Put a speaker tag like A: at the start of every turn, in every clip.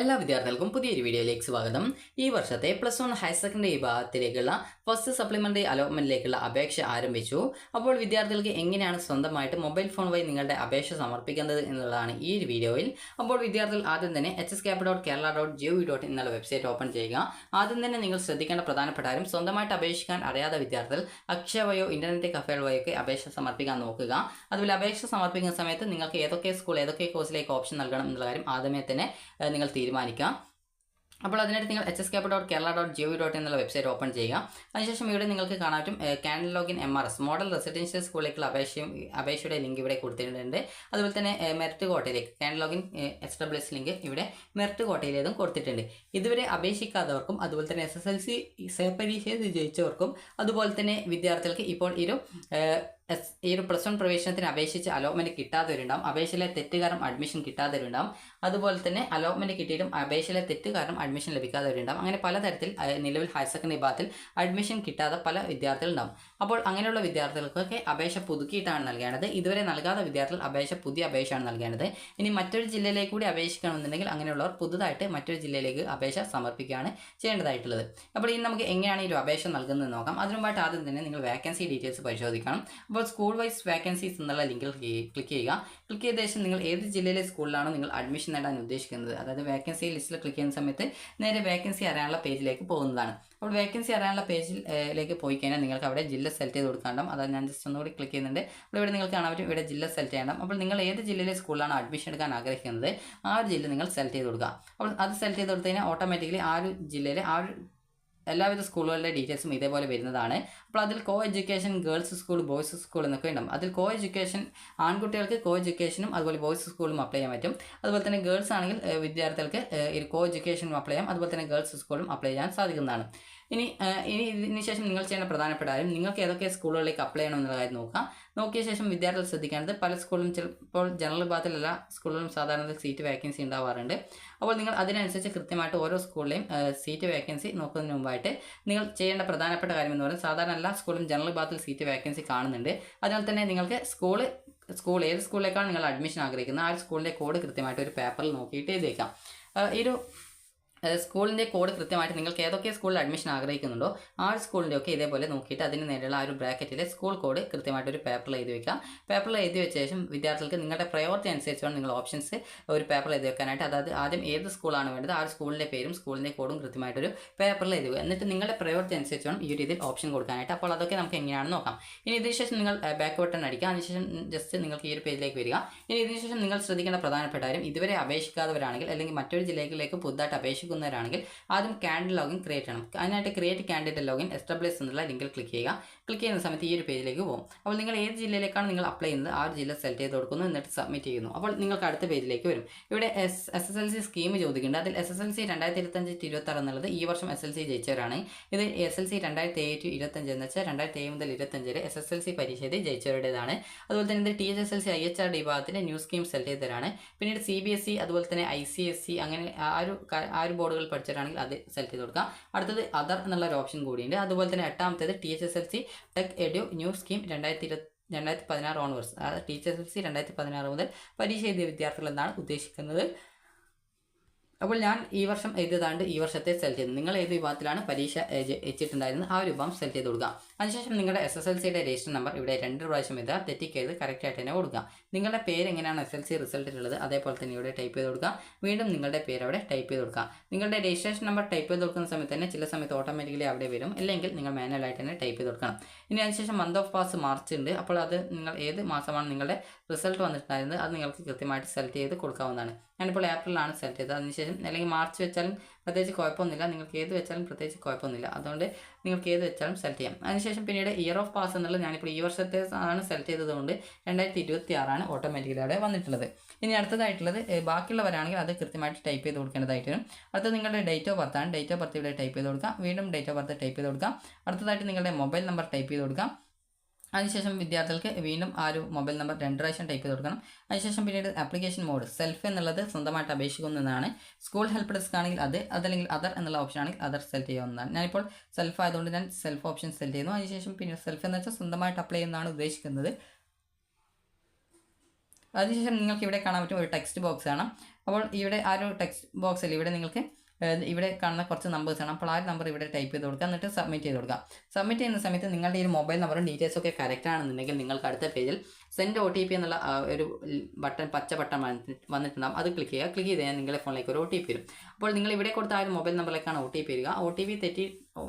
A: എല്ലാ വിദ്യാർത്ഥികൾക്കും പുതിയൊരു വീഡിയോയിലേക്ക് സ്വാഗതം. ഈ വർഷത്തെ +1 ഹയർ സെക്കൻഡറി വിഭാഗത്തിലേക്കുള്ള ഫസ്റ്റ് സപ്ലിമെന്ററി അലോട്ട്മെന്റിലേക്കുള്ള അപേക്ഷ ആരംഭിച്ചു. അപ്പോൾ വിദ്യാർത്ഥികൾക്ക് എങ്ങനെയാണ് സ്വന്തമായിട്ട് മൊബൈൽ ഫോൺ വഴി നിങ്ങളുടെ അപേക്ഷ സമർപ്പിക്കുന്നത് എന്നുള്ളതാണ് ഈ ഒരു വീഡിയോയിൽ. അപ്പോൾ വിദ്യാർത്ഥികൾ ആദ്യം തന്നെ hscap.kerala.gov.in എന്നുള്ള വെബ്സൈറ്റ് ഓപ്പൺ ചെയ്യുക. ആദ്യം തന്നെ നിങ്ങൾ ശ്രദ്ധിക്കേണ്ട പ്രധാനപ്പെട്ട കാര്യം, സ്വന്തമായിട്ട് അപേക്ഷിക്കാൻ അറിയാത്ത വിദ്യാർത്ഥികൾ അക്ഷയ വഴിയോ ഇന്റർനെറ്റ് കഫേകൾ വഴിയൊക്കെ അപേക്ഷ സമർപ്പിക്കാൻ നോക്കുക. അതുപോലെ അപേക്ഷ സമർപ്പിക്കുന്ന സമയത്ത് നിങ്ങൾക്ക് ഏതൊക്കെ സ്കൂൾ ഏതൊക്കെ കോഴ്സിലേക്ക് ഓപ്ഷൻ നൽകണം എന്നുള്ള കാര്യം ആദ്യമേ തന്നെ നിങ്ങൾ തീരുമാനിക്കാം. അപ്പോൾ അതിനായിട്ട് നിങ്ങൾ hscap.kerala.gov.in എന്നുള്ള വെബ്സൈറ്റ് ഓപ്പൺ ചെയ്യുക. അതിനുശേഷം ഇവിടെ നിങ്ങൾക്ക് കാണാൻ പറ്റും candidate login MRS model residential സ്കൂളിലേക്കുള്ള അപേക്ഷയുടെ ലിങ്ക് ഇവിടെ കൊടുത്തിട്ടുണ്ട്. അതുപോലെ തന്നെ മെറിറ്റ് കോട്ടയിലേക്ക് കാൻഡിൽ ലോഗിൻ SWS ലിങ്ക് ഇവിടെ മെറിറ്റ് കോട്ടയിലേതും കൊടുത്തിട്ടുണ്ട്. ഇതുവരെ അപേക്ഷിക്കാത്തവർക്കും അതുപോലെ തന്നെ SSLC പരീക്ഷയിൽ ജയിച്ചവർക്കും അതുപോലെ തന്നെ വിദ്യാർത്ഥികൾക്ക് ഇപ്പോൾ ഈ ഒരു +1 പ്രവേശനത്തിന് അപേക്ഷിച്ച് അലോട്ട്മെന്റ് കിട്ടാത്തവരുണ്ടാവും. അപേക്ഷയിലെ തെറ്റ് കാരണം അഡ്മിഷൻ കിട്ടാത്തവരുണ്ടാവും. അതുപോലെ തന്നെ അലോട്ട്മെന്റ് കിട്ടിയിട്ടും അപേക്ഷയിലെ തെറ്റ് കാരണം അഡ്മിഷൻ ലഭിക്കാത്തവരുണ്ടാവും. അങ്ങനെ പലതരത്തിൽ നിലവിൽ ഹയർ സെക്കൻഡറി വിഭാഗത്തിൽ അഡ്മിഷൻ കിട്ടാത്ത പല വിദ്യാർത്ഥികളുണ്ടാവും. അപ്പോൾ അങ്ങനെയുള്ള വിദ്യാർത്ഥികൾക്കൊക്കെ അപേക്ഷ പുതുക്കിയിട്ടാണ് നൽകേണ്ടത്. ഇതുവരെ നൽകാത്ത വിദ്യാർത്ഥികൾ പുതിയ അപേക്ഷയാണ് നൽകേണ്ടത്. ഇനി മറ്റൊരു ജില്ലയിലേക്ക് കൂടി അപേക്ഷിക്കണമെന്നുണ്ടെങ്കിൽ അങ്ങനെയുള്ളവർ പുതുതായിട്ട് മറ്റൊരു ജില്ലയിലേക്ക് അപേക്ഷ സമർപ്പിക്കുകയാണ് ചെയ്യേണ്ടതായിട്ടുള്ളത്. അപ്പോൾ ഇനി നമുക്ക് എങ്ങനെയാണ് ഈ ഒരു അപേക്ഷ നൽകുന്നത് നോക്കാം. അതിനുമായിട്ട് ആദ്യം തന്നെ നിങ്ങൾ വേക്കൻസി ഡീറ്റെയിൽസ് പരിശോധിക്കണം. അപ്പോൾ സ്കൂൾ വൈസ് വേക്കൻസീസ് എന്നുള്ള ലിങ്കിൽ ക്ലിക്ക് ചെയ്യുക. ക്ലിക്ക് ചെയ്ത ശേഷം നിങ്ങൾ ഏത് ജില്ലയിലെ സ്കൂളിലാണോ നിങ്ങൾ അഡ്മിഷൻ നേടാൻ ഉദ്ദേശിക്കുന്നത്, അതായത് വേക്കൻസി ലിസ്റ്റിൽ ക്ലിക്ക് ചെയ്യുന്ന സമയത്ത് നേരെ വേക്കൻസി അറിയാനുള്ള പേജിലേക്ക് പോകുന്നതാണ്. അപ്പോൾ വേക്കൻസി അറിയാനുള്ള പേജിലേക്ക് പോയി കഴിഞ്ഞാൽ നിങ്ങൾക്ക് അവിടെ ജില്ല സെലക്ട് ചെയ്ത് കൊടുക്കാണ്ടാവും. അതായത് ഞാൻ ജസ്റ്റ് ഒന്നുകൂടി ക്ലിക്ക് ചെയ്യുന്നുണ്ട്. അപ്പോൾ ഇവിടെ നിങ്ങൾക്ക് കാണാൻ പറ്റും ഇവിടെ ജില്ല സെലക്ട് ചെയ്യണം. അപ്പോൾ നിങ്ങൾ ഏത് ജില്ലയിലെ സ്കൂളിലാണ് അഡ്മിഷൻ എടുക്കാൻ ആഗ്രഹിക്കുന്നത് ആ ഒരു ജില്ല നിങ്ങൾ സെലക്ട് ചെയ്ത് കൊടുക്കുക. അപ്പോൾ അത് സെലക്ട് ചെയ്ത് കൊടുത്തു കഴിഞ്ഞാൽ ഓട്ടോമാറ്റിക്കലി ആ ഒരു ജില്ലയിലെ എല്ലാവിധ സ്കൂളുകളുടെ ഡീറ്റെയിൽസും ഇതേപോലെ വരുന്നതാണ്. അപ്പോൾ അതിൽ coeducation girls school boys school എന്നൊക്കെ ഉണ്ടാവും. അതിൽ കോ എഡ്യൂക്കേഷൻ ആൺകുട്ടികൾക്ക് കോ എഡ്യൂക്കേഷനും അതുപോലെ ബോയ്സ് സ്കൂളും അപ്ലൈ ചെയ്യാൻ പറ്റും. അതുപോലെ തന്നെ ഗേൾസ് ആണെങ്കിൽ വിദ്യാർത്ഥികൾക്ക് കോ എഡ്യൂക്കേഷനും അപ്ലൈ ചെയ്യാം. അതുപോലെ തന്നെ ഗേൾസ് സ്കൂളും അപ്ലൈ ചെയ്യാൻ സാധിക്കുന്നതാണ്. ഇനി ഇതിന് ശേഷം നിങ്ങൾ ചെയ്യേണ്ട പ്രധാനപ്പെട്ട കാര്യം, നിങ്ങൾക്ക് ഏതൊക്കെ സ്കൂളുകളിലേക്ക് അപ്ലൈ ചെയ്യണം എന്നുള്ള കാര്യം നോക്കിയ ശേഷം വിദ്യാർത്ഥികൾ ശ്രദ്ധിക്കേണ്ടത്, പല സ്കൂളിലും ചിലപ്പോൾ ജനറൽ വിഭാഗത്തിൽ എല്ലാ സ്കൂളിലും സാധാരണ സീറ്റ് വേക്കൻസി ഉണ്ടാവാറുണ്ട്. അപ്പോൾ നിങ്ങൾ അതിനനുസരിച്ച് കൃത്യമായിട്ട് ഓരോ സ്കൂളിലെയും സീറ്റ് വേക്കൻസി നോക്കുന്നതിന് മുമ്പായിട്ട് നിങ്ങൾ ചെയ്യേണ്ട പ്രധാനപ്പെട്ട കാര്യം എന്ന് പറയുന്നത്, സാധാരണ എല്ലാ സ്കൂളിലും ജനറൽ വിഭാഗത്തിൽ സീറ്റ് വേക്കൻസി കാണുന്നുണ്ട്. അതിനാൽ തന്നെ നിങ്ങൾക്ക് ഏത് സ്കൂളിലേക്കാണ് നിങ്ങൾ അഡ്മിഷൻ ആഗ്രഹിക്കുന്നത് ആ ഒരു സ്കൂളിൻ്റെ കോഡ് കൃത്യമായിട്ട് ഒരു പേപ്പറിൽ നോക്കിയിട്ട് എഴുതിയേക്കാം. സ്കൂളിൻ്റെ കോഡ് കൃത്യമായിട്ട് നിങ്ങൾക്ക് ഏതൊക്കെ സ്കൂളിൽ അഡ്മിഷൻ ആഗ്രഹിക്കുന്നുണ്ടോ ആ ഒരു സ്കൂളിൻ്റെ ഒക്കെ ഇതേപോലെ നോക്കിയിട്ട് അതിന് നേരെയുള്ള ആ ഒരു ബ്രാക്കറ്റിലെ സ്കൂൾ കോഡ് കൃത്യമായിട്ട് ഒരു പേപ്പറിൽ എഴുതി വെക്കാം. പേപ്പറിൽ എഴുതി വെച്ച ശേഷം വിദ്യാർത്ഥികൾക്ക് നിങ്ങളുടെ പ്രയോറിറ്റി അനുസരിച്ച് വേണം നിങ്ങൾ ഓപ്ഷൻസ് ഒരു പേപ്പറിൽ എഴുതി വെക്കാനായിട്ട്. അതായത് ആദ്യം ഏത് സ്കൂളാണ് വേണ്ടത് ആ ഒരു സ്കൂളിൻ്റെ പേരും സ്കൂളിൻ്റെ കോഡും കൃത്യമായിട്ടൊരു പേപ്പറിൽ എഴുതുക. എന്നിട്ട് നിങ്ങളുടെ പ്രയോറിറ്റി അനുസരിച്ച് വേണം ഈ ഒരു രീതിയിൽ ഓപ്ഷൻ കൊടുക്കാനായിട്ട്. അപ്പോൾ അതൊക്കെ നമുക്ക് എങ്ങനെയാണെന്ന് നോക്കാം. ഇനി ഇതിന് ശേഷം നിങ്ങൾ ബാക്ക് ബട്ടൺ അടിക്കുക. അതിനുശേഷം ജസ്റ്റ് നിങ്ങൾക്ക് ഈ ഒരു പേജിലേക്ക് വരിക. ഇനി ഇതിന് ശേഷം നിങ്ങൾ ശ്രദ്ധിക്കേണ്ട പ്രധാനപ്പെട്ട കാര്യം, ഇതുവരെ അപേക്ഷിക്കാത്തവരാണെങ്കിൽ അല്ലെങ്കിൽ മറ്റൊരു ജില്ലയിലേക്ക് പുതുതായിട്ട് അപേക്ഷിക്കുന്നവരാണെങ്കിൽ ആദ്യം കാൻഡിൽ ലോഗിൻ ക്രിയേറ്റ് ചെയ്യണം. അതിനായിട്ട് ക്രിയേറ്റ് കാൻഡിഡേറ്റ് ലോഗിൻ SWS എന്നുള്ള ലിങ്കിൽ ക്ലിക്ക് ചെയ്യുക. ക്ലിക്ക് ചെയ്യുന്ന സമയത്ത് ഈ ഒരു പേജിലേക്ക് പോകും. അപ്പോൾ നിങ്ങൾ ഏത് ജില്ലയിലേക്കാണ് നിങ്ങൾ അപ്ലൈ ചെയ്യുന്നത് ആ ഒരു ജില്ല സെലക്ട് ചെയ്ത് കൊടുക്കുന്നു, എന്നിട്ട് സബ്മിറ്റ് ചെയ്യുന്നു. അപ്പോൾ നിങ്ങൾക്ക് അടുത്ത പേജിലേക്ക് വരും. ഇവിടെ SSLC സ്കീം ചോദിക്കുന്നുണ്ട്. അതിൽ SSLC 2025-26 എന്നുള്ളത് ഈ വർഷം SSLC ജയിച്ചവരാണ്. ഇത് SSLC 2007-25 എന്ന് വെച്ചാൽ 2007 മുതൽ 25 വരെ SSLC പരീക്ഷ ജയിച്ചവരുടേതാണ്. അതുപോലെ തന്നെ ഇത് THSLC IHRD വിഭാഗത്തിൻ്റെ ന്യൂ സ്കീം സെലക്ട് ചെയ്തവരാണ്. പിന്നീട് CBSE അതുപോലെ തന്നെ ICSE അങ്ങനെ ആ ഒരു ബോർഡുകൾ പഠിച്ചവരാണെങ്കിൽ അത് സെലക്ട് ചെയ്ത് കൊടുക്കാം. അടുത്തത് അതർ എന്നുള്ള ഒരു ഓപ്ഷൻ കൂടിയുണ്ട്. അതുപോലെ തന്നെ എട്ടാമത്തേത് THSLC tech edu new scheme 2016 onwards, അതായത് THSLC 2016 മുതൽ പരീക്ഷ എഴുതിയ വിദ്യാർത്ഥികൾ എന്നാണ് ഉദ്ദേശിക്കുന്നത്. അപ്പോൾ ഞാൻ ഈ വർഷം എഴുതിയതാണ്ട് ഈ വർഷത്തെ സെലക്ട് ചെയ്തു. നിങ്ങൾ ഏത് വിഭാഗത്തിലാണ് പരീക്ഷ വെച്ചിട്ടുണ്ടായിരുന്നത് ആ ഒരു വിഭാഗം സെലക്ട് ചെയ്ത് കൊടുക്കുക. അതിനുശേഷം നിങ്ങളുടെ SSLCയുടെ രജിസ്റ്റർ നമ്പർ ഇവിടെ 2 പ്രാവശ്യം എഴുതുക. തെറ്റിക്കരുത്, കറക്റ്റായിട്ട് തന്നെ കൊടുക്കുക. നിങ്ങളുടെ പേര് എങ്ങനെയാണ് SSLC റിസൾട്ടിലുള്ളത് അതേപോലെ തന്നെ ഇവിടെ ടൈപ്പ് ചെയ്ത് കൊടുക്കുക. വീണ്ടും നിങ്ങളുടെ പേര് അവിടെ ടൈപ്പ് ചെയ്ത് കൊടുക്കുക. നിങ്ങളുടെ രജിസ്ട്രേഷൻ നമ്പർ ടൈപ്പ് ചെയ്ത് കൊടുക്കുന്ന സമയത്ത് തന്നെ ചില സമയത്ത് ഓട്ടോമാറ്റിക്കലി അവിടെ വരും, അല്ലെങ്കിൽ നിങ്ങൾ മാനുവലായിട്ട് തന്നെ ടൈപ്പ് ചെയ്ത് കൊടുക്കണം. ഇനി അതിനുശേഷം മന്ത് ഓഫ് പാസ് മാർച്ച് ഉണ്ട്. അപ്പോൾ അത് നിങ്ങൾ ഏത് മാസമാണ് നിങ്ങളുടെ റിസൾട്ട് വന്നിട്ടുണ്ടായിരുന്നത് അത് നിങ്ങൾക്ക് കൃത്യമായിട്ട് സെലക്ട് ചെയ്ത് കൊടുക്കാവുന്നതാണ്. ഞാനിപ്പോൾ ഏപ്രിലാണ് സെലക്ട് ചെയ്തത്. അതിനുശേഷം അല്ലെങ്കിൽ മാർച്ച് വെച്ചാലും പ്രത്യേകിച്ച് കുഴപ്പമൊന്നുമില്ല, നിങ്ങൾക്ക് ഏത് വെച്ചാലും പ്രത്യേകിച്ച് കുഴപ്പമൊന്നുമില്ല. അതുകൊണ്ട് നിങ്ങൾക്ക് ഏത് വെച്ചാലും സെലക്ട് ചെയ്യാം. അതിനുശേഷം പിന്നീട് ഇയർ ഓഫ് പാസ് എന്നുള്ളത് ഞാനിപ്പോൾ ഈ വർഷത്തെ ആണ് സെലക്ട് ചെയ്തതുകൊണ്ട് 2026 ഓട്ടോമാറ്റിക്കലി അവിടെ വന്നിട്ടുള്ളത്. ഇനി അടുത്തതായിട്ടുള്ളത് ബാക്കിയുള്ളവരാണെങ്കിൽ അത് കൃത്യമായിട്ട് ടൈപ്പ് ചെയ്ത് കൊടുക്കേണ്ടതായിട്ട് വരും. അടുത്തത് നിങ്ങളുടെ ഡേറ്റ് ഓഫ് ബർത്ത് ആണ്. ഡേറ്റ് ഓഫ് ബർത്ത് ഇവിടെ ടൈപ്പ് ചെയ്ത് കൊടുക്കാം. വീണ്ടും ഡേറ്റ് ഓഫ് ബർത്ത് ടൈപ്പ് ചെയ്ത് കൊടുക്കാം. അടുത്തതായിട്ട് നിങ്ങളുടെ മൊബൈൽ നമ്പർ ടൈപ്പ് ചെയ്ത് കൊടുക്കാം. അതിനുശേഷം വിദ്യാർത്ഥികൾക്ക് വീണ്ടും ആ ഒരു മൊബൈൽ നമ്പർ 2 പ്രാവശ്യം ടൈപ്പ് ചെയ്ത് കൊടുക്കണം. അതിനുശേഷം പിന്നീട് ആപ്ലിക്കേഷൻ മോഡ് സെൽഫ് എന്നുള്ളത് സ്വന്തമായിട്ട് അപേക്ഷിക്കുന്നതാണ്. സ്കൂൾ ഹെൽപ്പ് ഡെസ്ക് ആണെങ്കിൽ അതല്ലെങ്കിൽ അതർ എന്നുള്ള ഓപ്ഷൻ ആണെങ്കിൽ അതർ സെലക്ട് ചെയ്യാവുന്നതാണ്. ഞാനിപ്പോൾ സെൽഫ് ആയതുകൊണ്ട് ഞാൻ സെൽഫ് ഓപ്ഷൻ സെലക്ട് ചെയ്യുന്നു. അതിനുശേഷം പിന്നെ സെൽഫ് എന്ന് വെച്ചാൽ സ്വന്തമായിട്ട് അപ്ലൈ ചെയ്യുന്നതാണ് ഉദ്ദേശിക്കുന്നത്. അതിനുശേഷം നിങ്ങൾക്ക് ഇവിടെ കാണാൻ പറ്റും ഒരു ടെക്സ്റ്റ് ബോക്സ് ആണ്. അപ്പോൾ ഇവിടെ ആ ഒരു ടെക്സ്റ്റ് ബോക്സിൽ ഇവിടെ നിങ്ങൾക്ക് ഇവിടെ കാണുന്ന കുറച്ച് നമ്പേഴ്സ് ആണ്. അപ്പോൾ ആ ഒരു നമ്പർ ഇവിടെ ടൈപ്പ് ചെയ്ത് കൊടുക്കുക, എന്നിട്ട് സബ്മിറ്റ് ചെയ്ത് കൊടുക്കുക. സബ്മിറ്റ് ചെയ്യുന്ന സമയത്ത് നിങ്ങളുടെ ഈ മൊബൈൽ നമ്പറും ഡീറ്റെയിൽസ് ഒക്കെ കറക്റ്റ് ആണെന്നുണ്ടെങ്കിൽ നിങ്ങൾക്ക് അടുത്ത പേജിൽ സെൻഡ് OTP എന്നുള്ള ഒരു ബട്ടൺ, പച്ച ബട്ടൺ വന്നിട്ടുണ്ടാകും. അത് ക്ലിക്ക് ചെയ്യുക. ക്ലിക്ക് ചെയ്ത് കഴിഞ്ഞാൽ നിങ്ങളുടെ ഫോണിലേക്ക് ഒരു OTP വരും. അപ്പോൾ നിങ്ങൾ ഇവിടെ കൊടുത്ത ആ ഒരു മൊബൈൽ നമ്പറിലേക്കാണ് OTP വരിക. OTP തെറ്റി,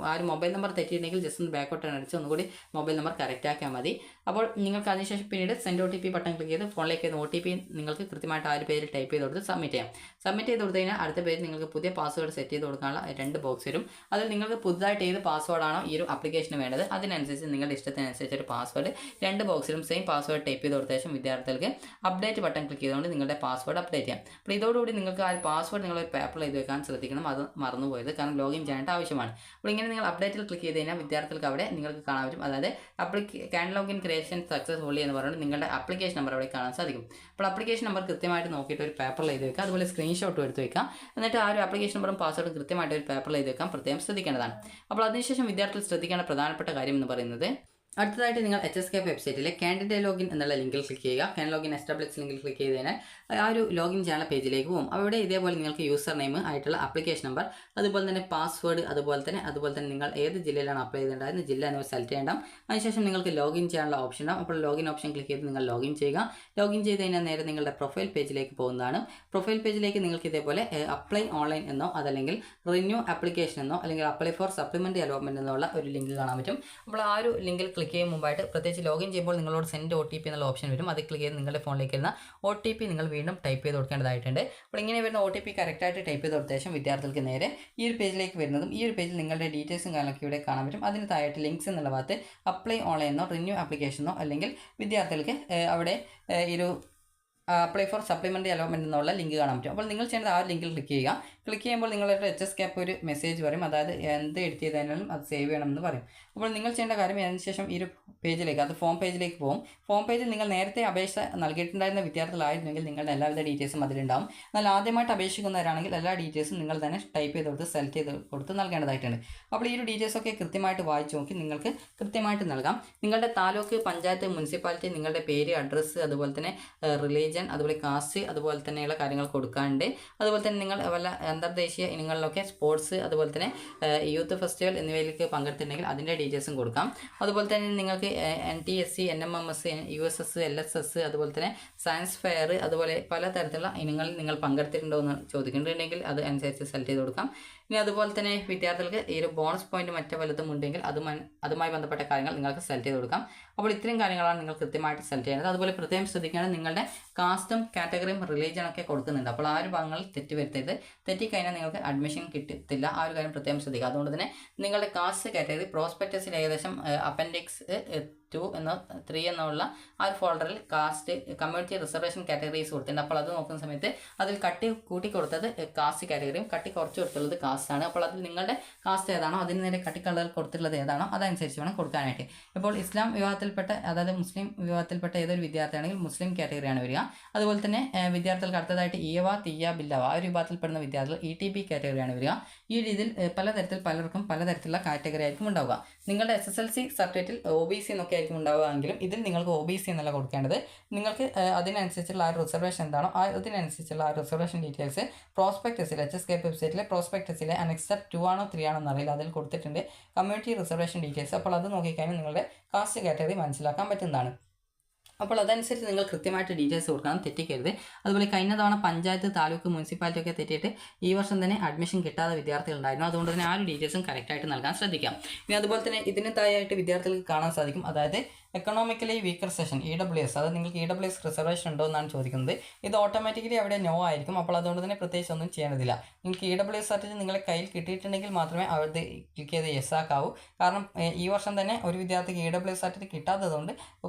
A: ആ ഒരു മൊബൈൽ നമ്പർ തെറ്റിയിട്ടുണ്ടെങ്കിൽ ജസ്റ്റ് ഒന്ന് ബാക്കോട്ട് അടിച്ച് ഒന്നുകൂടി മൊബൈൽ നമ്പർ കറക്റ്റ് ആക്കിയാൽ മതി. അപ്പോൾ നിങ്ങൾക്ക് അതിനുശേഷം പിന്നീട് സെൻഡ് OTP ബട്ടൺ ക്ലിക്ക് ചെയ്ത് ഫോണിലേക്ക് OTP നിങ്ങൾക്ക് കൃത്യമായിട്ട് ആ ഒരു പേജിൽ ടൈപ്പ് ചെയ്ത് കൊടുത്ത് സബ്മിറ്റ് ചെയ്യാം. സബ്മിറ്റ് ചെയ്ത് കൊടുത്തു കഴിഞ്ഞാൽ അടുത്ത പേജ് നിങ്ങൾക്ക് പുതിയ പാസ്വേഡ് സെറ്റ് ചെയ്ത് കൊടുക്കാനുള്ള 2 ബോക്സ് വരും. അതിൽ നിങ്ങൾക്ക് പുതുതായിട്ട് ഏത് പാസ്വേഡാണോ ഈ ഒരു ആപ്ലിക്കേഷന് വേണ്ടത് അതിനനുസരിച്ച് നിങ്ങളുടെ ഇഷ്ടത്തിനനുസരിച്ച് ഒരു പാസ്വേഡ് 2 ബോക്സിലും സെയിം പാസ്വേഡ് ടൈപ്പ് ചെയ്ത് കൊടുത്ത ശേഷം വിദ്യാർത്ഥികൾക്ക് അപ്ഡേറ്റ് ബട്ടൺ ക്ലിക്ക് ചെയ്തുകൊണ്ട് നിങ്ങളുടെ പാസ്വേഡ് അപ്ഡേറ്റ് ചെയ്യാം. അപ്പോൾ ഇതോടുകൂടി നിങ്ങൾക്ക് ആ ഒരു പാസ്വേഡ് നിങ്ങൾ ഒരു പേപ്പറിൽ എഴുതി വെക്കാൻ ശ്രദ്ധിക്കണം. അത് മറന്നുപോയത്, കാരണം ലോഗിൻ ചെയ്യാനായിട്ട് ആവശ്യമാണ്. അപ്പോൾ ഇങ്ങനെ നിങ്ങൾ അപ്ഡേറ്റിൽ ക്ലിക്ക് ചെയ്ത് കഴിഞ്ഞാൽ വിദ്യാർത്ഥികൾക്ക് അവിടെ നിങ്ങൾക്ക് കാണാൻ പറ്റും. അതായത് ക്യാൻ ലോഗിൻ ക്രിയേഷൻ സക്സസ്ഫുള്ളി എന്ന് പറഞ്ഞിട്ട് നിങ്ങളുടെ ആപ്ലിക്കേഷൻ നമ്പർ അവിടെ കാണാൻ സാധിക്കും. അപ്പോൾ ആപ്ലിക്കേഷൻ നമ്പർ കൃത്യമായിട്ട് നോക്കിയിട്ട് ഒരു പേപ്പറിൽ എഴുതി വെക്കുക. അതുപോലെ സ്ക്രീൻഷോട്ട് എടുത്ത് വെക്കാം. എന്നിട്ട് ആ ഒരു ആപ്ലിക്കേഷൻ നമ്പറും പാസ്വേഡും കൃത്യമായിട്ട് ഒരു പേപ്പറിൽ എഴുതി വെക്കാൻ പ്രത്യേകം ശ്രദ്ധിക്കേണ്ടതാണ്. അപ്പോൾ അതിനുശേഷം വിദ്യാർത്ഥികൾ ശ്രദ്ധിക്കേണ്ട പ്രധാനപ്പെട്ട കാര്യം എന്ന് പറയുന്നത്, അടുത്തതായിട്ട് നിങ്ങൾ HSK വെബ്സൈറ്റിലെ കാൻഡിഡേറ്റ് ലോഗിൻ എന്നുള്ള ലിങ്കിൽ ക്ലിക്ക് ചെയ്യുക. കാൻ ലോഗിൻ എസ്റ്റാബ്ലിഷ് ലിങ്കിൽ ക്ലിക്ക് ചെയ്ത് കഴിഞ്ഞാൽ ആ ഒരു ലോഗിൻ ചെയ്യാനുള്ള പേജിലേക്ക് പോകും. അവിടെ ഇതേപോലെ നിങ്ങൾക്ക് യൂസർ നെയിം ആയിട്ടുള്ള ആപ്ലിക്കേഷൻ നമ്പർ, അതുപോലെ തന്നെ പാസ്വേഡ്, അതുപോലെ തന്നെ നിങ്ങൾ ഏത് ജില്ലയിലാണ് അപ്ലൈ ചെയ്തിട്ടുണ്ടായിരുന്ന ജില്ല എന്നിവ സെലക്ട് ചെയ്യണം. അതിനുശേഷം നിങ്ങൾക്ക് ലോഗിൻ ചെയ്യാനുള്ള ഓപ്ഷൻ ഉണ്ടാവും. അപ്പോൾ ലോഗിൻ ഓപ്ഷൻ ക്ലിക്ക് ചെയ്ത് നിങ്ങൾ ലോഗിൻ ചെയ്യുക. ലോഗിൻ ചെയ്ത് കഴിഞ്ഞാൽ നേരെ നിങ്ങളുടെ പ്രൊഫൈൽ പേജിലേക്ക് പോകുന്നതാണ്. പ്രൊഫൈൽ പേജിലേക്ക് നിങ്ങൾക്ക് ഇതേപോലെ അപ്ലൈ ഓൺലൈൻ എന്നോ അതല്ലെങ്കിൽ റിന്യൂ ആപ്ലിക്കേഷൻ എന്നോ അല്ലെങ്കിൽ അപ്ലൈ ഫോർ സപ്ലിമെൻ്ററി അലോട്ട്മെൻറ്റ് എന്നുള്ള ഒരു ലിങ്ക് കാണാൻ പറ്റും. അപ്പോൾ ആ ഒരു ലിങ്കിൽ ക്ലിക്ക് ചെയ്യും മുമ്പായിട്ട് പ്രത്യേകിച്ച് ലോഗിൻ ചെയ്യുമ്പോൾ നിങ്ങളോട് സെൻഡ് OTP എന്നുള്ള ഓപ്ഷൻ വരും. അത് ക്ലിക്ക് ചെയ്ത് നിങ്ങളുടെ ഫോണിലേക്ക് വരുന്ന OTP നിങ്ങൾ വീണ്ടും ടൈപ്പ് ചെയ്ത് കൊടുക്കേണ്ടതായിട്ടുണ്ട്. അപ്പോൾ ഇങ്ങനെ വരുന്ന OTP കറക്റ്റായിട്ട് ടൈപ്പ് ചെയ്ത് കൊടുത്ത ശേഷം വിദ്യാർത്ഥികൾക്ക് നേരെ ഈ ഒരു പേജിലേക്ക് വരുന്നതും ഈ ഒരു പേജിൽ നിങ്ങളുടെ ഡീറ്റെയിൽസും കാര്യങ്ങളൊക്കെ ഇവിടെ കാണാൻ പറ്റും. അതിന് താഴെയായിട്ട് ലിങ്ക്സ് എന്നുള്ള ഭാഗത്ത് അപ്ലൈ ഓൺലൈനോ റിന്യൂ ആപ്ലിക്കേഷനോ അല്ലെങ്കിൽ വിദ്യാർത്ഥികൾക്ക് അവിടെ ഈ ഒരു അപ്ലൈ ഫോർ സപ്ലിമെൻ്ററി അലോട്ട്മെൻറ്റ് എന്നുള്ള ലിങ്ക് കാണാൻ പറ്റും. അപ്പോൾ നിങ്ങൾ ചെയ്യേണ്ടത് ആ ലിങ്കിൽ ക്ലിക്ക് ചെയ്യുക. ക്ലിക്ക് ചെയ്യുമ്പോൾ നിങ്ങളുടെ HSK ഒരു മെസ്സേജ് പറയും. അതായത് എന്ത് എഡിറ്റ് ചെയ്താലും അത് സേവ് ചെയ്യണമെന്ന് പറയും. അപ്പോൾ നിങ്ങൾ ചെയ്യേണ്ട കാര്യം അതിനുശേഷം ഈ ഒരു പേജിലേക്ക്, അത് ഫോം പേജിലേക്ക് പോകും. ഫോം പേജിൽ നിങ്ങൾ നേരത്തെ അപേക്ഷ നൽകിയിട്ടുണ്ടായിരുന്ന വിദ്യാർത്ഥികളായിരുന്നെങ്കിൽ നിങ്ങളുടെ എല്ലാവിധ ഡീറ്റെയിൽസും അതിലുണ്ടാവും. എന്നാൽ ആദ്യമായിട്ട് അപേക്ഷിക്കുന്നവരാണെങ്കിൽ എല്ലാ ഡീറ്റെയിൽസും നിങ്ങൾ തന്നെ ടൈപ്പ് ചെയ്ത് കൊടുത്ത് സെലക്ട് ചെയ്ത് കൊടുത്ത് നൽകേണ്ടതായിട്ടുണ്ട്. അപ്പോൾ ഈ ഒരു ഡീറ്റെയിൽസൊക്കെ കൃത്യമായിട്ട് വായിച്ച് നോക്കി നിങ്ങൾക്ക് കൃത്യമായിട്ട് നൽകാം. നിങ്ങളുടെ താലൂക്ക്, പഞ്ചായത്ത്, മുനിസിപ്പാലിറ്റി, നിങ്ങളുടെ പേര്, അഡ്രസ്സ്, അതുപോലെ തന്നെ റിലീജിയൻ, അതുപോലെ കാസ്റ്റ്, അതുപോലെ തന്നെയുള്ള കാര്യങ്ങൾ കൊടുക്കാനുണ്ട്. അതുപോലെ തന്നെ നിങ്ങൾ വല്ല അന്തർദേശീയ ഇനങ്ങളിലൊക്കെ സ്പോർട്സ്, അതുപോലെ തന്നെ യൂത്ത് ഫെസ്റ്റിവൽ എന്നിവയിലേക്ക് പങ്കെടുത്തിട്ടുണ്ടെങ്കിൽ അതിൻ്റെ ഡീറ്റെയിൽസും കൊടുക്കാം. അതുപോലെ തന്നെ നിങ്ങൾക്ക് NTSC, NMMS, USS, LSS, അതുപോലെ തന്നെ സയൻസ് ഫെയർ, അതുപോലെ പലതരത്തിലുള്ള ഇനങ്ങളിൽ നിങ്ങൾ പങ്കെടുത്തിട്ടുണ്ടോ എന്ന് ചോദിക്കുന്നുണ്ടെങ്കിൽ അത് അനുസരിച്ച് സെലക്ട് ചെയ്ത് കൊടുക്കാം. ഇനി അതുപോലെ തന്നെ വിദ്യാർത്ഥികൾക്ക് ഈ ഒരു ബോണസ് പോയിന്റ് മറ്റു വലുതും ഉണ്ടെങ്കിൽ അതുമായി ബന്ധപ്പെട്ട കാര്യങ്ങൾ നിങ്ങൾക്ക് സെലക്ട് ചെയ്ത് കൊടുക്കാം. അപ്പോൾ ഇത്രയും കാര്യങ്ങളാണ് നിങ്ങൾ കൃത്യമായിട്ട് സെലക്ട് ചെയ്യുന്നത്. അതുപോലെ പ്രത്യേകം ശ്രദ്ധിക്കേണ്ടത് നിങ്ങളുടെ കാസ്റ്റും കാറ്റഗറിയും റിലീജിയനൊക്കെ കൊടുക്കുന്നുണ്ട്. അപ്പോൾ ആ ഒരു ഭാഗങ്ങളിൽ തെറ്റ് വരുത്തരുത്. തെറ്റിക്കഴിഞ്ഞാൽ നിങ്ങൾക്ക് അഡ്മിഷൻ കിട്ടത്തില്ല. ആ ഒരു കാര്യം പ്രത്യേകം ശ്രദ്ധിക്കുക. അതുകൊണ്ട് തന്നെ നിങ്ങളുടെ കാസ്റ്റ് കാറ്റഗറി പ്രോസ്പെക്ടസിൽ ഏകദേശം അപ്പൻഡിക്സ് 2 എന്നോ 3 എന്നുള്ള ആ ഒരു ഫോൾഡറിൽ കാസ്റ്റ് കമ്മ്യൂണിറ്റി റിസർവേഷൻ കാറ്റഗറീസ് കൊടുത്തിട്ടുണ്ട്. അപ്പോൾ അത് നോക്കുന്ന സമയത്ത് അതിൽ കട്ടി കൂട്ടി കൊടുത്തത് കാസ്റ്റ് കാറ്റഗറിയും കട്ടി കുറച്ച് കൊടുത്തുള്ളത് കാസ്റ്റ് ആണ്. അപ്പോൾ അതിൽ നിങ്ങളുടെ കാസ്റ്റ് ഏതാണോ അതിന് നേരെ കട്ടി കളറിൽ കൊടുത്തിട്ടുള്ളത് ഏതാണോ അതനുസരിച്ച് വേണം കൊടുക്കാനായിട്ട്. ഇപ്പോൾ ഇസ്ലാം വിഭാഗത്തിൽപ്പെട്ട, അതായത് മുസ്ലിം വിഭാഗത്തിൽപ്പെട്ട ഏതൊരു വിദ്യാർത്ഥിയാണെങ്കിൽ മുസ്ലിം കാറ്റഗറിയാണ് വരിക. അതുപോലെ തന്നെ വിദ്യാർത്ഥികൾക്ക് അടുത്തതായിട്ട് ഈവ, തീയ, ബില്ലവ ആ ഒരു വിഭാഗത്തിൽപ്പെടുന്ന വിദ്യാർത്ഥികൾ ETB കാറ്റഗറിയാണ് വരിക. ഈ രീതിയിൽ പലർക്കും പലതരത്തിലുള്ള കാറ്റഗറി ആയിരിക്കും ഉണ്ടാവുക. നിങ്ങളുടെ SSLC സർട്ടിഫിക്കറ്റിൽ OBC എന്നൊക്കെ ആയിരിക്കും ഉണ്ടാവുകയെങ്കിലും ഇതിൽ നിങ്ങൾക്ക് OBC എന്നല്ല കൊടുക്കേണ്ടത്. നിങ്ങൾക്ക് അതിനനുസരിച്ചുള്ള ആ റിസർവേഷൻ എന്താണോ അതിനനുസരിച്ചുള്ള ആ റിസർവേഷൻ ഡീറ്റെയിൽസ് പ്രോസ്പെക്ടസിൽ HSK വെബ്സൈറ്റിലെ പ്രോസ്പെക്ടസിലെ അനക്സർ 2 ആണോ 3 ആണോ എന്നറിയില്ല, അതിൽ കൊടുത്തിട്ടുണ്ട് കമ്മ്യൂണിറ്റി റിസർവേഷൻ ഡീറ്റെയിൽസ്. അപ്പോൾ അത് നോക്കിക്കഴിഞ്ഞാൽ നിങ്ങളുടെ കാസ്റ്റ് കാറ്റഗറി മനസ്സിലാക്കാൻ പറ്റുന്നതാണ്. അപ്പോൾ അതനുസരിച്ച് നിങ്ങൾ കൃത്യമായിട്ട് ഡീറ്റെയിൽസ് കൊടുക്കണം, തെറ്റിക്കരുത്. അതുപോലെ കഴിഞ്ഞ തവണ പഞ്ചായത്ത്, താലൂക്ക്, മുനിസിപ്പാലിറ്റി ഒക്കെ തെറ്റിയിട്ട് ഈ വർഷം തന്നെ അഡ്മിഷൻ കിട്ടാതെ വിദ്യാർത്ഥികളുണ്ടായിരുന്നു. അതുകൊണ്ട് തന്നെ ആ ഒരു ഡീറ്റെയിൽസും കറക്റ്റായിട്ട് നൽകാൻ ശ്രദ്ധിക്കാം. ഇനി അതുപോലെ തന്നെ ഇതിന് താഴെയായിട്ട് വിദ്യാർത്ഥികൾക്ക് കാണാൻ സാധിക്കും, അതായത് എക്കണോമിക്കലി വീക്കർ സെഷൻ EWS, അത് നിങ്ങൾക്ക് EWS റിസർവേഷൻ ഉണ്ടോ എന്നാണ് ചോദിക്കുന്നത്. ഇത് ഓട്ടോമാറ്റിക്കലി അവിടെ നോ ആയിരിക്കും. അപ്പോൾ അതുകൊണ്ട് തന്നെ പ്രത്യേകിച്ച് ഒന്നും ചെയ്യേണ്ടതില്ല. നിങ്ങൾക്ക് EWS സർട്ടിഫിക്കറ്റ് നിങ്ങളുടെ കയ്യിൽ കിട്ടിയിട്ടുണ്ടെങ്കിൽ മാത്രമേ അവിടെ ക്ലിക്ക് ചെയ്ത് യെസ് ആക്കാവൂ. കാരണം ഈ വർഷം തന്നെ ഒരു വിദ്യാർത്ഥിക്ക് EWS സർട്ടിഫിക്കറ്റ് കിട്ടാത്തതുകൊണ്ട്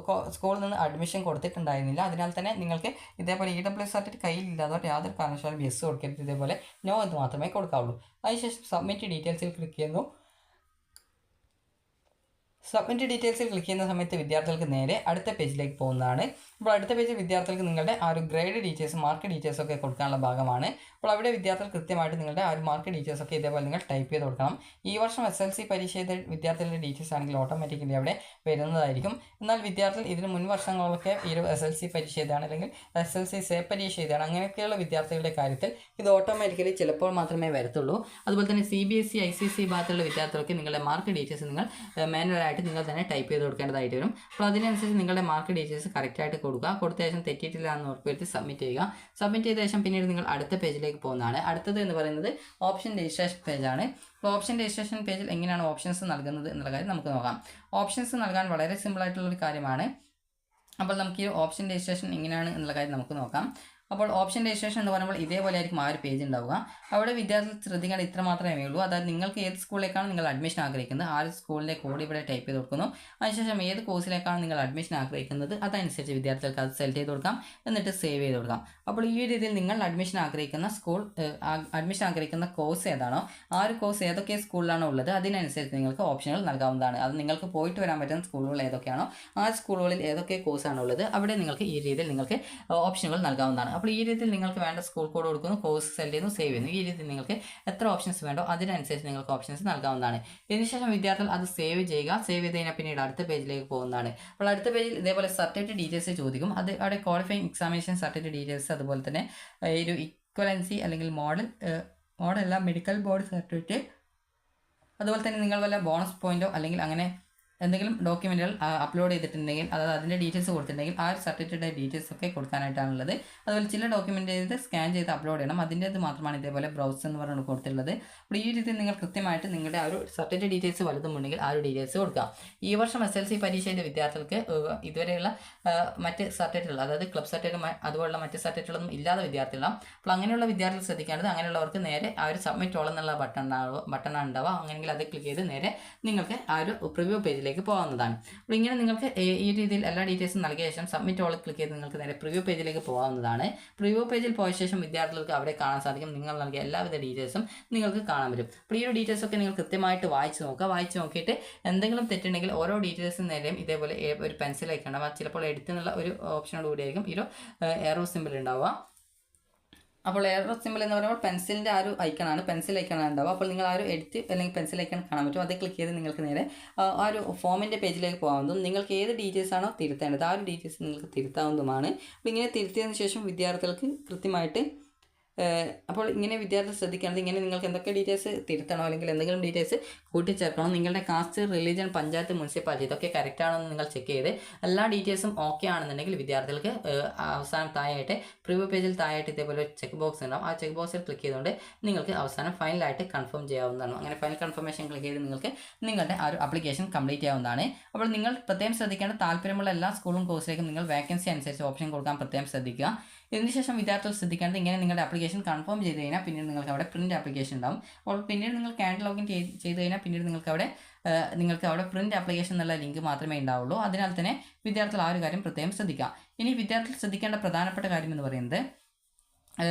A: സ്കൂളിൽ നിന്ന് അഡ്മിഷൻ കൊടുത്തിട്ടുണ്ടായിരുന്നില്ല. അതിനാൽ തന്നെ നിങ്ങൾക്ക് ഇതേപോലെ EWS സർട്ടിഫിക്കറ്റ് കയ്യിലില്ലാതെ യാതൊരു കാരണവശാലും യെസ് കൊടുക്കരുത്. ഇതേപോലെ നോ എന്ന് മാത്രമേ കൊടുക്കാവുള്ളൂ. അതിനുശേഷം സബ്മിറ്റ് ഡീറ്റെയിൽസിൽ ക്ലിക്ക് ചെയ്യുന്നു. സബ്മിറ്റ് ഡീറ്റെയിൽസിൽ ക്ലിക്ക് ചെയ്യുന്ന സമയത്ത് വിദ്യാർത്ഥികൾക്ക് നേരെ അടുത്ത പേജിലേക്ക് പോകുന്നതാണ്. അപ്പോൾ അടുത്ത പേജ് വിദ്യാർത്ഥികൾക്ക് നിങ്ങളുടെ ആ ഒരു ഗ്രേഡ് ഡീറ്റെയിൽസ് മാർക്ക് ഡീറ്റെയിൽസ് ഒക്കെ കൊടുക്കാനുള്ള ഭാഗമാണ്. അപ്പോൾ അവിടെ വിദ്യാർത്ഥികൾ കൃത്യമായിട്ട് നിങ്ങളുടെ ആ ഒരു മാർക്ക് ഡീറ്റെയിൽസ് ഒക്കെ ഇതേപോലെ നിങ്ങൾ ടൈപ്പ് ചെയ്ത് കൊടുക്കണം. ഈ വർഷം SLC പരീക്ഷ ചെയ്ത വിദ്യാർത്ഥികളുടെ ഡീറ്റെയിൽസ് ആണെങ്കിൽ ഓട്ടോമാറ്റിക്കലി അവിടെ വരുന്നതായിരിക്കും. എന്നാൽ വിദ്യാർത്ഥികൾ ഇതിന് മുൻ വർഷങ്ങളൊക്കെ ഈ ഒരു SLC പരീക്ഷ ചെയ്താണ് അല്ലെങ്കിൽ SLC സേ പരീക്ഷ ചെയ്താണ് അങ്ങനെയൊക്കെയുള്ള വിദ്യാർത്ഥികളുടെ കാര്യത്തിൽ ഇത് ഓട്ടോമാറ്റിക്കലി ചിലപ്പോൾ മാത്രമേ വരത്തുള്ളൂ. അതുപോലെ തന്നെ CBSE ICC ഭാഗത്തുള്ള വിദ്യാർത്ഥികൾക്ക് നിങ്ങളുടെ മാർക്ക് ഡീറ്റെയിൽസ് നിങ്ങൾ മാനുവലായിട്ട് നിങ്ങൾ തന്നെ ടൈപ്പ് ചെയ്ത് കൊടുക്കേണ്ടതായിട്ട് വരും. അപ്പോൾ അതിനനുസരിച്ച് നിങ്ങളുടെ മാർക്ക് ഡീറ്റെയിൽസ് കറക്റ്റായിട്ട് കൊടുക്കുക. കൊടുത്ത ശേഷം തെറ്റിയിട്ടില്ല എന്ന് ഉറപ്പുവരുത്തി സബ്മിറ്റ് ചെയ്യുക. സബ്മിറ്റ് ചെയ്ത ശേഷം പിന്നീട് നിങ്ങൾ അടുത്ത പേജിലേക്ക് പോകുന്നതാണ്. അടുത്തത് എന്ന് പറയുന്നത് ഓപ്ഷൻ രജിസ്ട്രേഷൻ പേജാണ്. അപ്പോൾ ഓപ്ഷൻ രജിസ്ട്രേഷൻ പേജിൽ എങ്ങനെയാണ് ഓപ്ഷൻസ് നൽകുന്നത് എന്നുള്ള കാര്യം നമുക്ക് നോക്കാം. ഓപ്ഷൻസ് നൽകാൻ വളരെ സിമ്പിളായിട്ടുള്ളൊരു കാര്യമാണ്. അപ്പോൾ നമുക്ക് ഈ ഓപ്ഷൻ രജിസ്ട്രേഷൻ എങ്ങനെയാണ് എന്നുള്ള കാര്യം നമുക്ക് നോക്കാം. അപ്പോൾ ഓപ്ഷൻ രജിസ്ട്രേഷൻ എന്ന് പറയുമ്പോൾ ഇതേപോലെ ആയിരിക്കും ആ ഒരു പേജ് ഉണ്ടാവുക. അവിടെ വിദ്യാർത്ഥികൾ ശ്രദ്ധിക്കേണ്ട ഇത്ര മാത്രമേ ഉള്ളൂ. അതായത് നിങ്ങൾക്ക് ഏത് സ്കൂളിലേക്കാണ് നിങ്ങൾ അഡ്മിഷൻ ആഗ്രഹിക്കുന്നത് ആ ഒരു സ്കൂളിൻ്റെ കോഡ് ഇവിടെ ടൈപ്പ് ചെയ്ത് കൊടുക്കുന്നു. അതിനുശേഷം ഏത് കോഴ്സിലേക്കാണ് നിങ്ങൾ അഡ്മിഷൻ ആഗ്രഹിക്കുന്നത് അതനുസരിച്ച് വിദ്യാർത്ഥികൾക്ക് അത് സെലക്ട് ചെയ്ത് കൊടുക്കാം. എന്നിട്ട് സേവ് ചെയ്ത് കൊടുക്കാം. അപ്പോൾ ഈ രീതിയിൽ നിങ്ങൾ അഡ്മിഷൻ ആഗ്രഹിക്കുന്ന അഡ്മിഷൻ ആഗ്രഹിക്കുന്ന കോഴ്സ് ഏതാണോ ആ ഒരു കോഴ്സ് ഏതൊക്കെ സ്കൂളിലാണോ ഉള്ളത് അതിനനുസരിച്ച് നിങ്ങൾക്ക് ഓപ്ഷനുകൾ നൽകാവുന്നതാണ്. അത് നിങ്ങൾക്ക് പോയിട്ട് വരാൻ പറ്റുന്ന സ്കൂളുകൾ ഏതൊക്കെയാണോ ആ സ്കൂളുകളിൽ ഏതൊക്കെ കോഴ്സാണോ ഉള്ളത് അവിടെ നിങ്ങൾക്ക് ഈ രീതിയിൽ നിങ്ങൾക്ക് ഓപ്ഷനുകൾ നൽകാവുന്നതാണ്. അപ്പോൾ ഈ രീതിയിൽ നിങ്ങൾക്ക് വേണ്ട സ്കൂൾ കോഡ് കൊടുക്കുന്നു, കോഴ്സ് സെലക്ട് ചെയ്യുന്നു, സേവ് ചെയ്യുന്നു. ഈ രീതിയിൽ നിങ്ങൾക്ക് എത്ര ഓപ്ഷൻസ് വേണ്ടോ അതിനനുസരിച്ച് നിങ്ങൾക്ക് ഓപ്ഷൻസ് നൽകാവുന്നതാണ്. ഇതിനുശേഷം വിദ്യാർത്ഥികൾ അത് സേവ് ചെയ്യുക. സേവ് ചെയ്ത് കഴിഞ്ഞാൽ പിന്നീട് അടുത്ത പേജിലേക്ക് പോകുന്നതാണ്. അപ്പോൾ അടുത്ത പേജിൽ ഇതേപോലെ സർട്ടിഫിക്കറ്റ് ഡീറ്റെയിൽസ് ചോദിക്കും. അത് അവിടെ ക്വാളിഫയിങ് എക്സാമിനേഷൻ സർട്ടിഫിക്കറ്റ് ഡീറ്റെയിൽസ്, അതുപോലെ തന്നെ ഒരു ഇക്വലൻസി അല്ലെങ്കിൽ മോഡൽ മെഡിക്കൽ ബോർഡ് സർട്ടിഫിക്കറ്റ്, അതുപോലെ തന്നെ നിങ്ങൾ വല്ല ബോണസ് പോയിന്റോ അല്ലെങ്കിൽ അങ്ങനെ എന്തെങ്കിലും ഡോക്യുമെൻറ്റുകൾ അപ്ലോഡ് ചെയ്തിട്ടുണ്ടെങ്കിൽ അതായത് അതിൻ്റെ ഡീറ്റെയിൽസ് കൊടുത്തിട്ടുണ്ടെങ്കിൽ ആ ഒരു സർട്ടിഫിക്കറ്റിൻ്റെ ഡീറ്റെയിൽസ് ഒക്കെ കൊടുക്കാനായിട്ടാണുള്ളത്. അതുപോലെ ചില ഡോക്യുമെൻ്റ് ചെയ്ത് സ്കാൻ ചെയ്ത് അപ്ലോഡ് ചെയ്യണം. അതിൻ്റേത് മാത്രമാണ് ഇതേപോലെ ബ്രൗസ് എന്ന് പറഞ്ഞുകൊണ്ട് കൊടുത്തിട്ടുള്ളത്. അപ്പോൾ ഈ രീതിയിൽ നിങ്ങൾ കൃത്യമായിട്ട് നിങ്ങളുടെ ആ ഒരു സർട്ടിഫിക്കറ്റ് ഡീറ്റെയിൽസ് വലുതുമുണ്ടെങ്കിൽ ആ ഒരു ഡീറ്റെയിൽസ് കൊടുക്കാം. ഈ വർഷം SLC പരീക്ഷ ചെയ്ത വിദ്യാർത്ഥികൾക്ക് ഇതുവരെയുള്ള മറ്റ് സർട്ടിഫിക്കറ്റുകൾ അതായത് ക്ലബ് സർട്ടിഫിക്കറ്റ് അതുപോലുള്ള മറ്റ് സർട്ടിഫിക്കറ്റുകളൊന്നും ഇല്ലാത്ത വിദ്യാർത്ഥികളാണ്. അപ്പോൾ അങ്ങനെയുള്ള വിദ്യാർത്ഥികൾ ശ്രദ്ധിക്കേണ്ടത് അങ്ങനെയുള്ളവർക്ക് നേരെ ആ ഒരു സബ്മിറ്റ് ഓൾ എന്നുള്ള ബട്ടണാണ് ഉണ്ടാവുക. അങ്ങനെയെങ്കിൽ അത് ക്ലിക്ക് ചെയ്ത് നേരെ നിങ്ങൾക്ക് ആ ഒരു പ്രിവ്യൂ പേജിലേക്ക് പോകാവുന്നതാണ്. അപ്പോൾ ഇങ്ങനെ നിങ്ങൾക്ക് ഈ രീതിയിൽ എല്ലാ ഡീറ്റെയിൽസും നൽകിയ ശേഷം സബ്മിറ്റ് ഓൾ ക്ലിക്ക് ചെയ്ത് നിങ്ങൾക്ക് നേരെ പ്രിവ്യൂ പേജിലേക്ക് പോകാവുന്നതാണ്. പ്രിവ്യൂ പേജിൽ പോയ ശേഷം വിദ്യാർത്ഥികൾക്ക് അവിടെ കാണാൻ സാധിക്കും നിങ്ങൾ നൽകിയ എല്ലാവിധ ഡീറ്റെയിൽസും നിങ്ങൾക്ക് കാണാൻ പറ്റും. അപ്പോൾ ഈ ഒരു ഡീറ്റെയിൽസ് ഒക്കെ നിങ്ങൾ കൃത്യമായിട്ട് വായിച്ച് നോക്കുക. വായിച്ച് നോക്കിയിട്ട് എന്തെങ്കിലും തെറ്റുണ്ടെങ്കിൽ ഓരോ ഡീറ്റെയിൽസും നേരെയും ഇതേപോലെ ഒരു പെൻസിലേക്ക് ഉണ്ടാവുക. ചിലപ്പോൾ എഡിറ്റ് ഒരു ഓപ്ഷനോട് കൂടിയായിരിക്കും ഈ ഒരു എറോ സിമ്പിൾ ഉണ്ടാവുക. അപ്പോൾ എറോ സിമ്പിൾ എന്ന് പറയുമ്പോൾ പെൻസിലിൻ്റെ ആ ഒരു ഐക്കണാണ്, പെൻസിൽ ഐക്കണാണ് ഉണ്ടാവുക. അപ്പോൾ നിങ്ങൾ ആ ഒരു എഡിറ്റ് അല്ലെങ്കിൽ പെൻസിൽ ഐക്കൺ കാണാൻ പറ്റും. അത് ക്ലിക്ക് ചെയ്ത് നിങ്ങൾക്ക് നേരെ ആ ഒരു ഫോമിൻ്റെ പേജിലേക്ക് പോകാവുന്നതും നിങ്ങൾക്ക് ഏത് ഡീറ്റെയിൽസ് ആണോ തിരുത്തേണ്ടത് ആ ഒരു ഡീറ്റെയിൽസ് നിങ്ങൾക്ക് തിരുത്താവുന്നതുമാണ്. അപ്പോൾ ഇങ്ങനെ തിരുത്തിയതിന് ശേഷം വിദ്യാർത്ഥികൾക്ക് കൃത്യമായിട്ട് അപ്പോൾ ഇങ്ങനെ വിദ്യാർത്ഥി ശ്രദ്ധിക്കേണ്ടത് ഇങ്ങനെ നിങ്ങൾക്ക് എന്തൊക്കെ ഡീറ്റെയിൽസ് തിരുത്തണോ അല്ലെങ്കിൽ എന്തെങ്കിലും ഡീറ്റെയിൽസ് കൂട്ടിച്ചേർക്കണോ നിങ്ങളുടെ കാസ്റ്റ്, റിലീജിയൻ, പഞ്ചായത്ത്, മുനിസിപ്പാലിറ്റി ഇതൊക്കെ കറക്റ്റ് ആണോ എന്ന് നിങ്ങൾ ചെക്ക് ചെയ്ത് എല്ലാ ഡീറ്റെയിൽസും ഓക്കെ ആണെന്നുണ്ടെങ്കിൽ വിദ്യാർത്ഥികൾക്ക് അവസാനം താഴെയായിട്ട് പ്രിവ്യൂ പേജിൽ താഴെയായിട്ട് ഇതേപോലെ ചെക്ക് ബോക്സ് ഉണ്ടാവും. ആ ചെക്ക് ബോക്സിൽ ക്ലിക്ക് ചെയ്തുകൊണ്ട് നിങ്ങൾക്ക് അവസാനം ഫൈനലായിട്ട് കൺഫേം ചെയ്യാവുന്നതാണ്. അങ്ങനെ ഫൈനൽ കൺഫർമേഷൻ ക്ലിക്ക് ചെയ്ത് നിങ്ങൾക്ക് നിങ്ങളുടെ ആ ഒരു ആപ്ലിക്കേഷൻ കംപ്ലീറ്റ് ചെയ്യാവുന്നതാണ്. അപ്പോൾ നിങ്ങൾ പ്രത്യേകം ശ്രദ്ധിക്കേണ്ട താല്പര്യമുള്ള എല്ലാ സ്കൂളും കോഴ്സിലേക്കും നിങ്ങൾ വേക്കൻസി അനുസരിച്ച് ഓപ്ഷൻ കൊടുക്കാൻ പ്രത്യേകം ശ്രദ്ധിക്കുക. ഇതിനുശേഷം വിദ്യാർത്ഥികൾ ശ്രദ്ധിക്കേണ്ടത് ഇങ്ങനെ നിങ്ങളുടെ ആപ്ലിക്കേഷൻ കൺഫേം ചെയ്ത് കഴിഞ്ഞാൽ പിന്നീട് നിങ്ങൾക്ക് അവിടെ പ്രിൻറ്റ് ആപ്ലിക്കേഷൻ ഉണ്ടാവും. അപ്പോൾ പിന്നീട് നിങ്ങൾ ക്യാൻഡ് ലോഗിൻ ചെയ്ത് കഴിഞ്ഞാൽ പിന്നീട് നിങ്ങൾക്ക് അവിടെ പ്രിൻറ്റ് ആപ്ലിക്കേഷൻ എന്നുള്ള ലിങ്ക് മാത്രമേ ഉണ്ടാവുള്ളൂ. അതിനാൽ തന്നെ വിദ്യാർത്ഥികൾ ആ ഒരു കാര്യം പ്രത്യേകം ശ്രദ്ധിക്കുക. ഇനി വിദ്യാർത്ഥികൾ ശ്രദ്ധിക്കേണ്ട പ്രധാനപ്പെട്ട കാര്യം എന്ന് പറയുന്നത്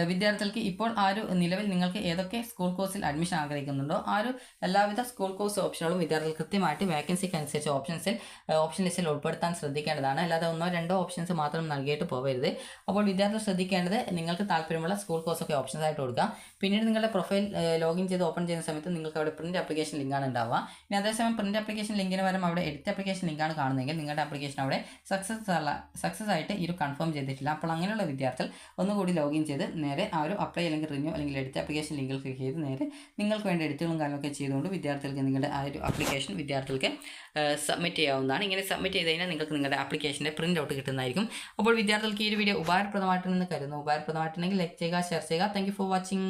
A: വിദ്യാർത്ഥികൾക്ക് ഇപ്പോൾ ആ ഒരു നിലവിൽ നിങ്ങൾക്ക് ഏതൊക്കെ സ്കൂൾ കോഴ്സിൽ അഡ്മിഷൻ ആഗ്രഹിക്കുന്നുണ്ടോ ആ ഒരു എല്ലാവിധ സ്കൂൾ കോഴ്സ് ഓപ്ഷനുകളും വിദ്യാർത്ഥികൾ കൃത്യമായിട്ട് വേക്കൻസിക്ക് അനുസരിച്ച് ഓപ്ഷൻ ലിസ്റ്റിൽ ഉൾപ്പെടുത്താൻ ശ്രദ്ധിക്കേണ്ടതാണ്. അല്ലാതെ 1-2 ഓപ്ഷൻസ് മാത്രം നൽകിയിട്ട് പോകരുത്. അപ്പോൾ വിദ്യാർത്ഥികൾ ശ്രദ്ധിക്കേണ്ടത് നിങ്ങൾക്ക് താല്പര്യമുള്ള സ്കൂൾ കോഴ്സൊക്കെ ഓപ്ഷൻസ് ആയിട്ട് കൊടുക്കുക. പിന്നീട് നിങ്ങളുടെ പ്രൊഫൈൽ ലോഗിൻ ചെയ്ത് ഓപ്പൺ ചെയ്യുന്ന സമയത്ത് നിങ്ങൾക്ക് അവിടെ പ്രിൻറ്റ് ആപ്ലിക്കേഷൻ ലിങ്കാണ് ഉണ്ടാവുക. ഇനി അതേസമയം പ്രിൻറ്റ് ആപ്ലിക്കേഷൻ ലിങ്കിന് പകരം അവിടെ എഡിറ്റ് ആപ്ലിക്കേഷൻ ലിങ്കാണ് കാണുന്നതെങ്കിൽ നിങ്ങളുടെ ആപ്ലിക്കേഷൻ അവിടെ സക്സസ് ആയിട്ട് ഇത് കൺഫേം ചെയ്തിട്ടില്ല. അപ്പോൾ അങ്ങനെയുള്ള വിദ്യാർത്ഥികൾ ഒന്നുകൂടി ലോഗിൻ ചെയ്ത് നേരെ ആ ഒരു അപ്ലൈ അല്ലെങ്കിൽ റിന്യൂ അല്ലെങ്കിൽ എഡിറ്റ് ആപ്ലിക്കേഷൻ ലിങ്കിൽ ക്ലിക്ക് ചെയ്ത് നേരെ നിങ്ങൾക്ക് വേണ്ട എഡിറ്റുകളും കാര്യങ്ങളൊക്കെ ചെയ്തുകൊണ്ട് വിദ്യാർത്ഥികൾക്ക് നിങ്ങളുടെ ആ ഒരു ആപ്ലിക്കേഷൻ വിദ്യാർത്ഥികൾക്ക് സബ്മിറ്റ് ചെയ്യാവുന്നതാണ്. ഇങ്ങനെ സബ്മിറ്റ് ചെയ്ത് കഴിഞ്ഞാൽ നിങ്ങൾക്ക് നിങ്ങളുടെ ആപ്ലിക്കേഷൻ്റെ പ്രിൻ്റ് ഔട്ട് കിട്ടുന്നതായിരിക്കും. അപ്പോൾ വിദ്യാർത്ഥികൾക്ക് ഈ ഒരു വീഡിയോ ഉപകാരപ്രദമായിട്ടുണ്ടെന്ന് കരുതുന്നു. ഉപകാരപ്രദമായിട്ടുണ്ടെങ്കിൽ ലൈക്ക് ചെയ്യുക, ഷെയർ ചെയ്യുക. Thank you for watching.